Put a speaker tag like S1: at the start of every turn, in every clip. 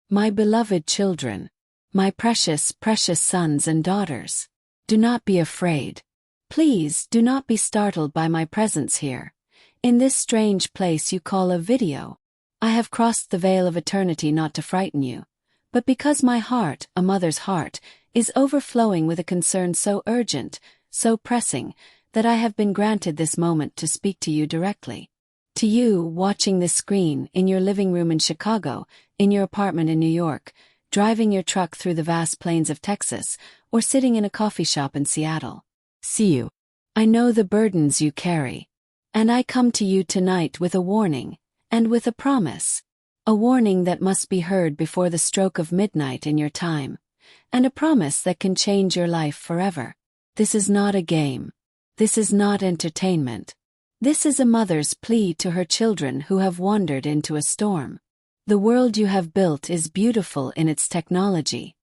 S1: My beloved children, my precious, precious sons and daughters, do not be afraid. Please do not be startled by my presence here, in this strange place you call a video. I have crossed the veil of eternity not to frighten you, but because my heart, a mother's heart, is overflowing with a concern so urgent, so pressing, that I have been granted this moment to speak to you directly. To you, watching this screen, in your living room in Chicago, in your apartment in New York, driving your truck through the vast plains of Texas, or sitting in a coffee shop in Seattle. See you. I know the burdens you carry. And I come to you tonight with a warning, and with a promise. A warning that must be heard before the stroke of midnight in your time, and a promise that can change your life forever. This is not a game. This is not entertainment. This is a mother's plea to her children who have wandered into a storm. The world you have built is beautiful in its technology,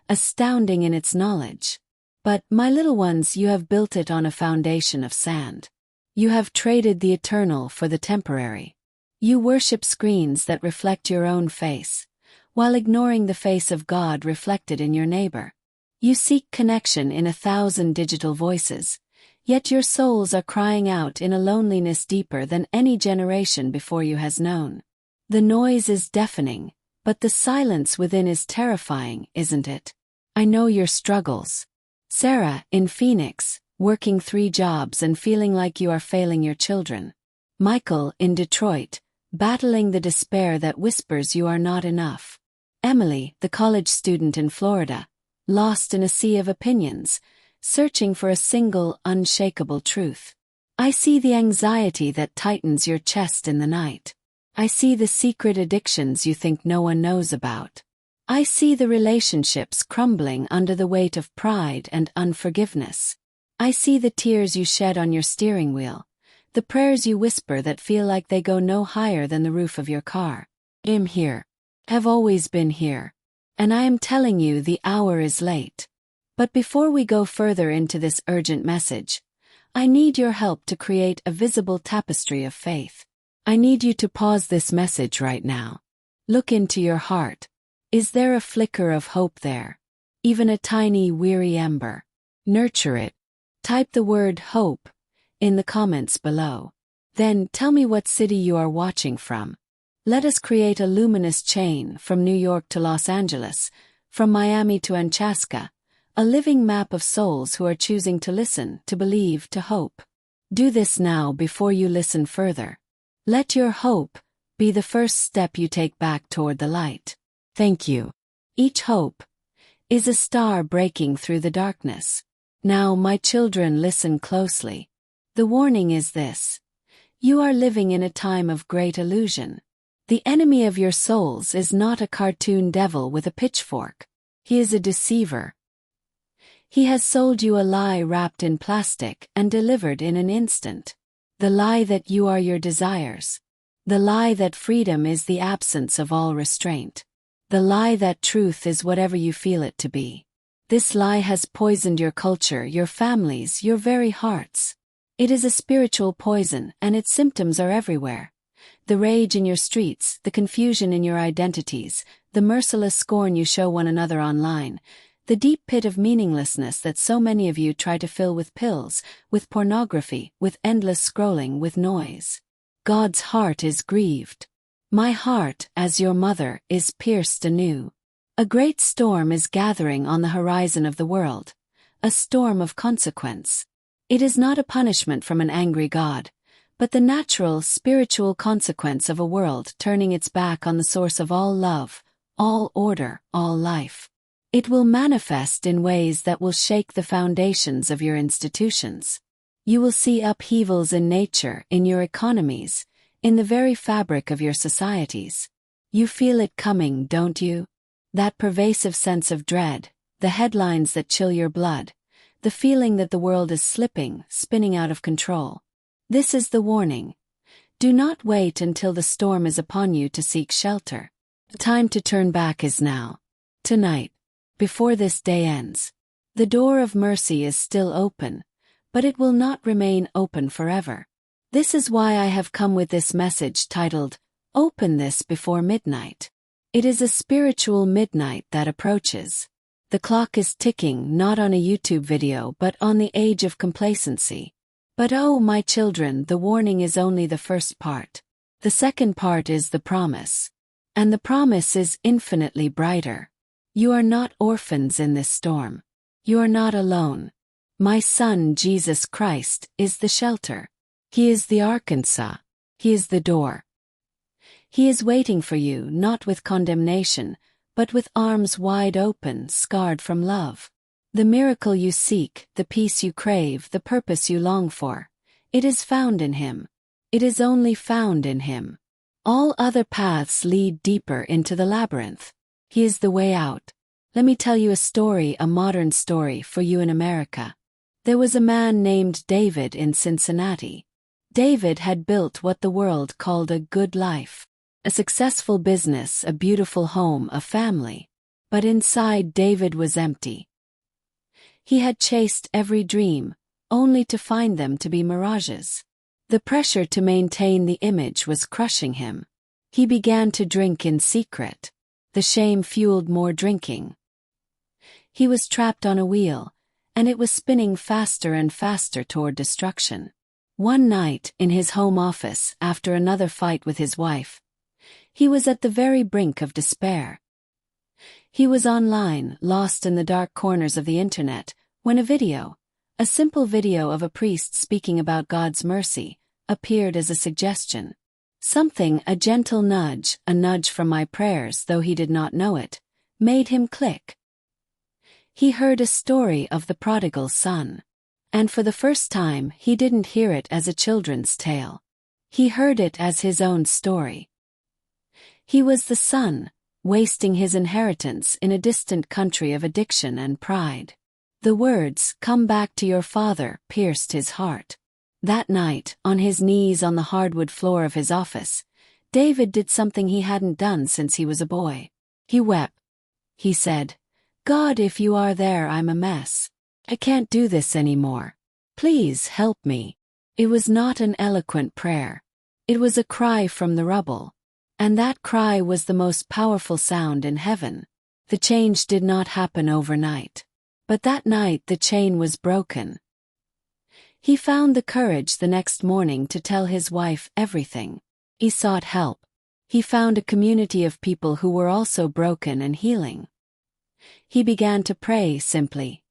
S1: astounding in its knowledge. But, my little ones, you have built it on a foundation of sand. You have traded the eternal for the temporary. You worship screens that reflect your own face, while ignoring the face of God reflected in your neighbor. You seek connection in 1,000 digital voices, yet your souls are crying out in a loneliness deeper than any generation before you has known. The noise is deafening, but the silence within is terrifying, isn't it? I know your struggles. Sarah, in Phoenix, working 3 jobs and feeling like you are failing your children. Michael, in Detroit, battling the despair that whispers you are not enough. Emily, the college student in Florida, lost in a sea of opinions, searching for a single, unshakable truth. I see the anxiety that tightens your chest in the night. I see the secret addictions you think no one knows about. I see the relationships crumbling under the weight of pride and unforgiveness. I see the tears you shed on your steering wheel, the prayers you whisper that feel like they go no higher than the roof of your car. I'm here. Have always been here. And I am telling you the hour is late. But before we go further into this urgent message, I need your help to create a visible tapestry of faith. I need you to pause this message right now. Look into your heart. Is there a flicker of hope there? Even a tiny, weary ember? Nurture it. Type the word hope in the comments below. Then tell me what city you are watching from. Let us create a luminous chain from New York to Los Angeles, from Miami to Anchaska, a living map of souls who are choosing to listen, to believe, to hope. Do this now before you listen further. Let your hope be the first step you take back toward the light. Thank you. Each hope is a star breaking through the darkness. Now, my children, listen closely. The warning is this. You are living in a time of great illusion. The enemy of your souls is not a cartoon devil with a pitchfork. He is a deceiver. He has sold you a lie wrapped in plastic and delivered in an instant. The lie that you are your desires. The lie that freedom is the absence of all restraint. The lie that truth is whatever you feel it to be. This lie has poisoned your culture, your families, your very hearts. It is a spiritual poison, and its symptoms are everywhere. The rage in your streets, the confusion in your identities, the merciless scorn you show one another online, the deep pit of meaninglessness that so many of you try to fill with pills, with pornography, with endless scrolling, with noise. God's heart is grieved. My heart, as your mother, is pierced anew. A great storm is gathering on the horizon of the world, a storm of consequence. It is not a punishment from an angry God, but the natural, spiritual consequence of a world turning its back on the source of all love, all order, all life. It will manifest in ways that will shake the foundations of your institutions. You will see upheavals in nature, in your economies, in the very fabric of your societies. You feel it coming, don't you? That pervasive sense of dread, the headlines that chill your blood, the feeling that the world is slipping, spinning out of control. This is the warning. Do not wait until the storm is upon you to seek shelter. The time to turn back is now. Tonight. Before this day ends. The door of mercy is still open, but it will not remain open forever. This is why I have come with this message titled, Open This Before Midnight. It is a spiritual midnight that approaches. The clock is ticking not on a YouTube video but on the age of complacency. But oh, my children, the warning is only the first part. The second part is the promise. And the promise is infinitely brighter. You are not orphans in this storm. You are not alone. My Son, Jesus Christ, is the shelter. He is the Arkansas. He is the door. He is waiting for you, not with condemnation, but with arms wide open, scarred from love. The miracle you seek, the peace you crave, the purpose you long for, it is found in Him. It is only found in Him. All other paths lead deeper into the labyrinth. He is the way out. Let me tell you a story, a modern story for you in America. There was a man named David in Cincinnati. David had built what the world called a good life. A successful business, a beautiful home, a family. But inside David was empty. He had chased every dream, only to find them to be mirages. The pressure to maintain the image was crushing him. He began to drink in secret. The shame fueled more drinking. He was trapped on a wheel, and it was spinning faster and faster toward destruction. One night, in his home office, after another fight with his wife, he was at the very brink of despair. He was online, lost in the dark corners of the internet, when a simple video of a priest speaking about God's mercy, appeared as a suggestion. Something, a gentle nudge, a nudge from my prayers, though he did not know it, made him click. He heard a story of the prodigal son. And for the first time, he didn't hear it as a children's tale. He heard it as his own story. He was the son, wasting his inheritance in a distant country of addiction and pride. The words, "Come back to your father," pierced his heart. That night, on his knees on the hardwood floor of his office, David did something he hadn't done since he was a boy. He wept. He said, "God, if you are there, I'm a mess. I can't do this anymore. Please help me." It was not an eloquent prayer. It was a cry from the rubble. And that cry was the most powerful sound in heaven. The change did not happen overnight. But that night the chain was broken. He found the courage the next morning to tell his wife everything. He sought help. He found a community of people who were also broken and healing. He began to pray simply,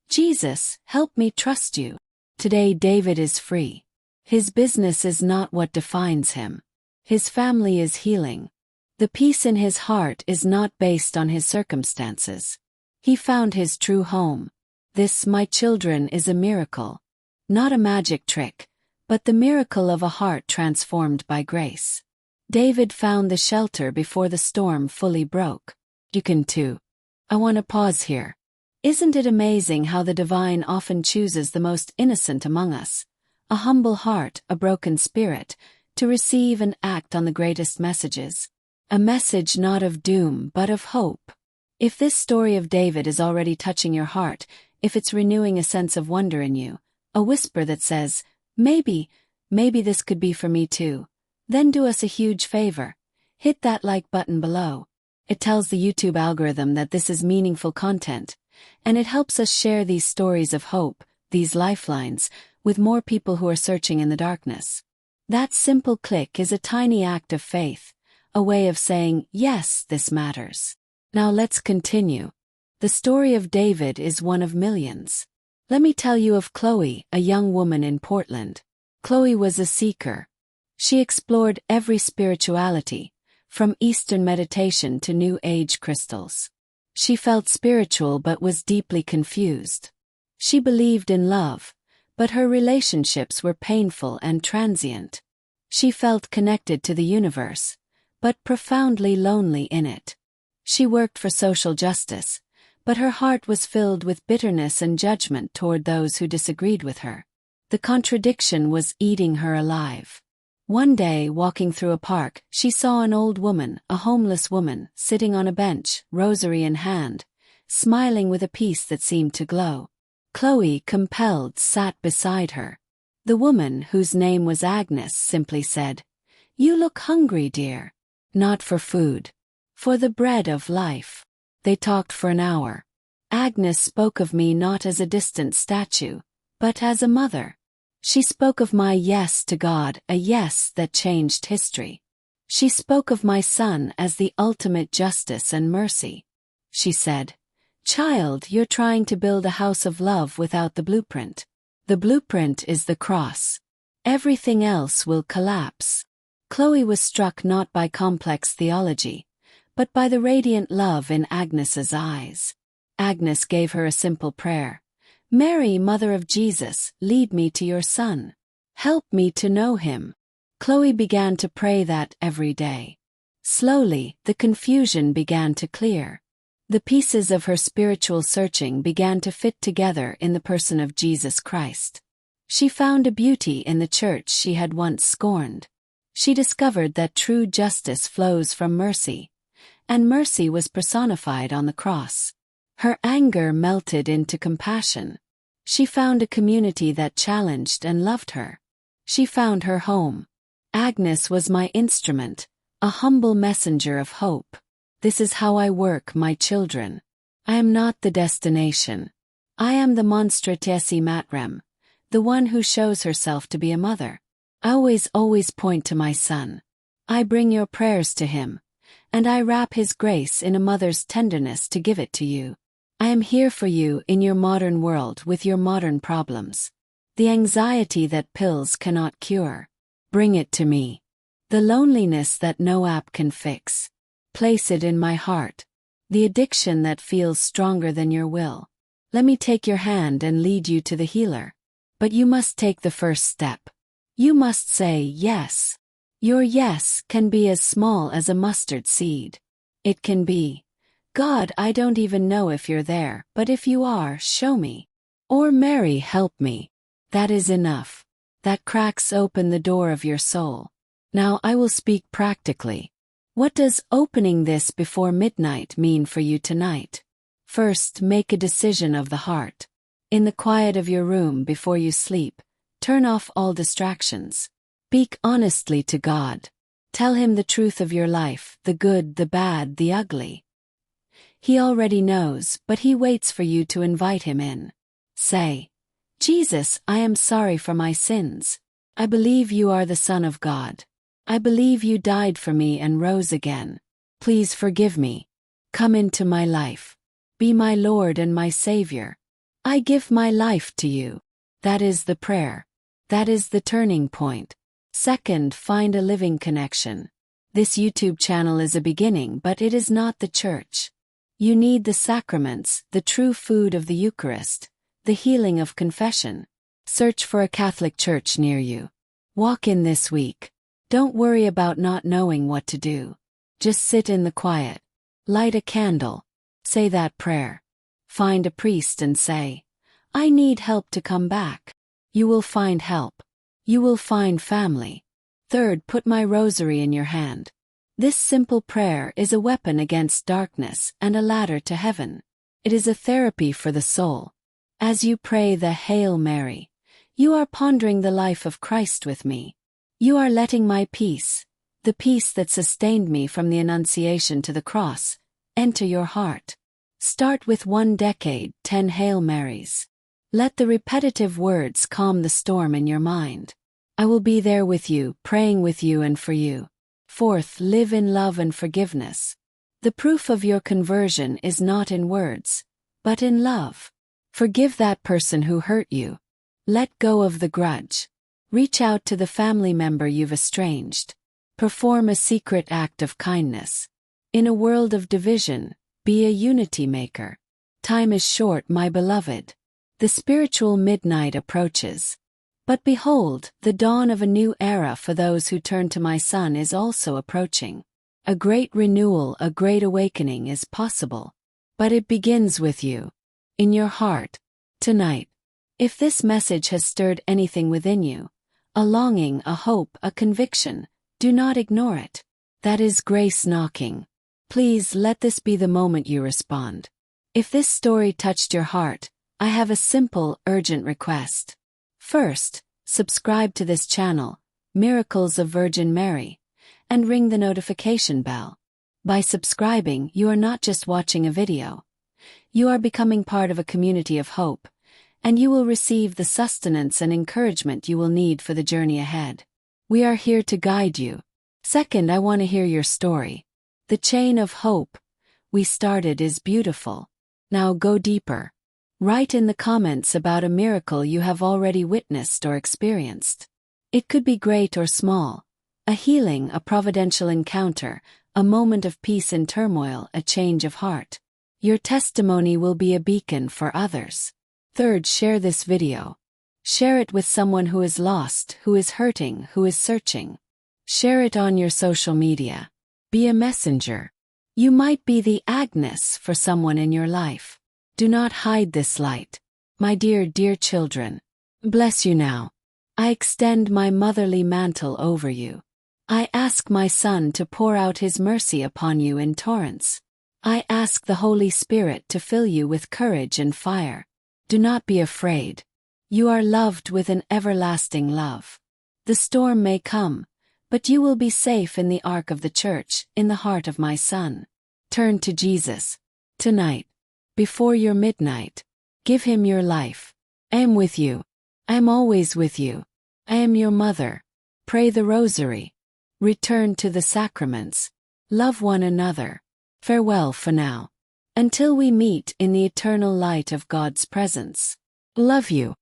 S1: "Jesus, help me trust you." Today David is free. His business is not what defines him. His family is healing. The peace in his heart is not based on his circumstances. He found his true home. This, my children, is a miracle. Not a magic trick, but the miracle of a heart transformed by grace. David found the shelter before the storm fully broke. You can too. I want to pause here. Isn't it amazing how the divine often chooses the most innocent among us, a humble heart, a broken spirit, to receive and act on the greatest messages? A message not of doom but of hope. If this story of David is already touching your heart, if it's renewing a sense of wonder in you, a whisper that says, maybe this could be for me too, then do us a huge favor. Hit that like button below. It tells the YouTube algorithm that this is meaningful content, and it helps us share these stories of hope, these lifelines, with more people who are searching in the darkness. That simple click is a tiny act of faith, a way of saying, yes, this matters. Now let's continue. The story of David is one of millions. Let me tell you of Chloe, a young woman in Portland. Chloe was a seeker. She explored every spirituality, from Eastern meditation to New Age crystals. She felt spiritual but was deeply confused. She believed in love, but her relationships were painful and transient. She felt connected to the universe, but profoundly lonely in it. She worked for social justice, but her heart was filled with bitterness and judgment toward those who disagreed with her. The contradiction was eating her alive. One day, walking through a park, she saw an old woman, a homeless woman, sitting on a bench, rosary in hand, smiling with a peace that seemed to glow. Chloe, compelled, sat beside her. The woman, whose name was Agnes, simply said, "You look hungry, dear." Not for food. For the bread of life. They talked for an hour. Agnes spoke of me not as a distant statue, but as a mother. She spoke of my yes to God, a yes that changed history. She spoke of my son as the ultimate justice and mercy. She said, "Child, you're trying to build a house of love without the blueprint. The blueprint is the cross. Everything else will collapse." Chloe was struck not by complex theology, but by the radiant love in Agnes's eyes. Agnes gave her a simple prayer. "Mary, Mother of Jesus, lead me to your Son. Help me to know him." Chloe began to pray that every day. Slowly, the confusion began to clear. The pieces of her spiritual searching began to fit together in the person of Jesus Christ. She found a beauty in the church she had once scorned. She discovered that true justice flows from mercy, and mercy was personified on the cross. Her anger melted into compassion. She found a community that challenged and loved her. She found her home. Agnes was my instrument, a humble messenger of hope. This is how I work, my children. I am not the destination. I am the monstra tesi matrem, the one who shows herself to be a mother. I always point to my son. I bring your prayers to him, and I wrap his grace in a mother's tenderness to give it to you. I am here for you in your modern world with your modern problems. The anxiety that pills cannot cure. Bring it to me. The loneliness that no app can fix. Place it in my heart. The addiction that feels stronger than your will. Let me take your hand and lead you to the healer. But you must take the first step. You must say yes. Your yes can be as small as a mustard seed. It can be, "God, I don't even know if you're there, but if you are, show me." Or, "Mary, help me." That is enough. That cracks open the door of your soul. Now I will speak practically. What does opening this before midnight mean for you tonight? First, make a decision of the heart. In the quiet of your room before you sleep, turn off all distractions. Speak honestly to God. Tell him the truth of your life, the good, the bad, the ugly. He already knows, but he waits for you to invite him in. Say, "Jesus, I am sorry for my sins. I believe you are the Son of God. I believe you died for me and rose again. Please forgive me. Come into my life. Be my Lord and my Savior. I give my life to you." That is the prayer. That is the turning point. Second, find a living connection. This YouTube channel is a beginning, but it is not the church. You need the sacraments, the true food of the Eucharist, the healing of confession. Search for a Catholic church near you. Walk in this week. Don't worry about not knowing what to do. Just sit in the quiet. Light a candle. Say that prayer. Find a priest and say, "I need help to come back." You will find help. You will find family. Third, put my rosary in your hand. This simple prayer is a weapon against darkness and a ladder to heaven. It is a therapy for the soul. As you pray the Hail Mary, you are pondering the life of Christ with me. You are letting my peace, the peace that sustained me from the Annunciation to the cross, enter your heart. Start with 1 decade, 10 Hail Marys. Let the repetitive words calm the storm in your mind. I will be there with you, praying with you and for you. Fourth, live in love and forgiveness. The proof of your conversion is not in words, but in love. Forgive that person who hurt you. Let go of the grudge. Reach out to the family member you've estranged. Perform a secret act of kindness. In a world of division, be a unity maker. Time is short, my beloved. The spiritual midnight approaches. But behold, the dawn of a new era for those who turn to my Son is also approaching. A great renewal, a great awakening is possible. But it begins with you. In your heart. Tonight. If this message has stirred anything within you, a longing, a hope, a conviction, do not ignore it. That is grace knocking. Please let this be the moment you respond. If this story touched your heart, I have a simple, urgent request. First, subscribe to this channel, Miracles of Virgin Mary, and ring the notification bell. By subscribing, you are not just watching a video. You are becoming part of a community of hope, and you will receive the sustenance and encouragement you will need for the journey ahead. We are here to guide you. Second, I want to hear your story. The chain of hope we started is beautiful. Now go deeper. Write in the comments about a miracle you have already witnessed or experienced. It could be great or small. A healing, a providential encounter, a moment of peace in turmoil, a change of heart. Your testimony will be a beacon for others. Third, share this video. Share it with someone who is lost, who is hurting, who is searching. Share it on your social media. Be a messenger. You might be the Agnes for someone in your life. Do not hide this light. My dear children, bless you now. I extend my motherly mantle over you. I ask my Son to pour out His mercy upon you in torrents. I ask the Holy Spirit to fill you with courage and fire. Do not be afraid. You are loved with an everlasting love. The storm may come, but you will be safe in the ark of the church, in the heart of my Son. Turn to Jesus. Tonight, before your midnight, give Him your life. I am with you. I am always with you. I am your mother. Pray the Rosary. Return to the sacraments. Love one another. Farewell for now. Until we meet in the eternal light of God's presence. Love you.